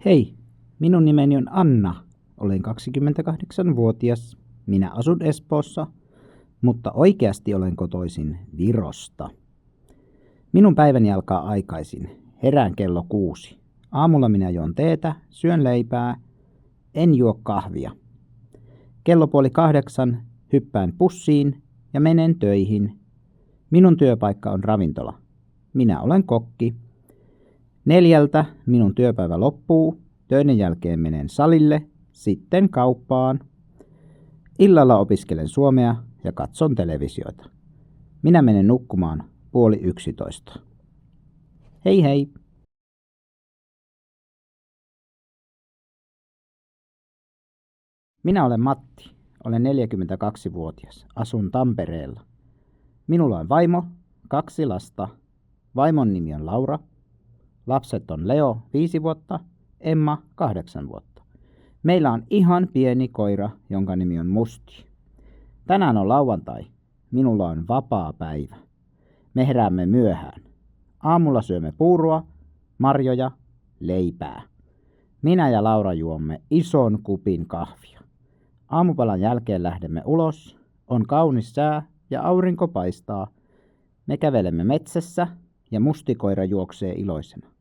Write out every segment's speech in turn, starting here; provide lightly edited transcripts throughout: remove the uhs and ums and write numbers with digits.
Hei, minun nimeni on Anna. Olen 28-vuotias. Minä asun Espoossa, mutta oikeasti olen kotoisin Virosta. Minun päiväni alkaa aikaisin. Herään kello 6. Aamulla minä juon teetä, syön leipää, en juo kahvia. Kello 7:30 hyppään bussiin ja menen töihin. Minun työpaikka on ravintola. Minä olen kokki. 4 minun työpäivä loppuu. Töiden jälkeen menen salille, sitten kauppaan. Illalla opiskelen suomea ja katson televisiota. Minä menen nukkumaan 10:30. Hei hei! Minä olen Matti. Olen 42-vuotias. Asun Tampereella. Minulla on vaimo, 2 lasta. Vaimon nimi on Laura. Lapset on Leo, 5 vuotta, Emma, 8 vuotta. Meillä on ihan pieni koira, jonka nimi on Musti. Tänään on lauantai. Minulla on vapaa päivä. Me heräämme myöhään. Aamulla syömme puuroa, marjoja, leipää. Minä ja Laura juomme ison kupin kahvia. Aamupalan jälkeen lähdemme ulos. On kaunis sää ja aurinko paistaa. Me kävelemme metsässä ja mustikoira juoksee iloisena.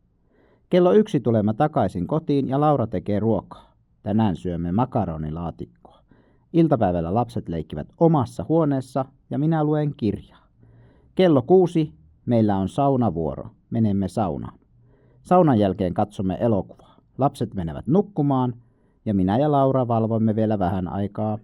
Kello 1 tulemme takaisin kotiin ja Laura tekee ruokaa. Tänään syömme makaronilaatikkoa. Iltapäivällä lapset leikkivät omassa huoneessa ja minä luen kirjaa. Kello 6 meillä on saunavuoro. Menemme saunaan. Saunan jälkeen katsomme elokuvaa. Lapset menevät nukkumaan ja minä ja Laura valvomme vielä vähän aikaa.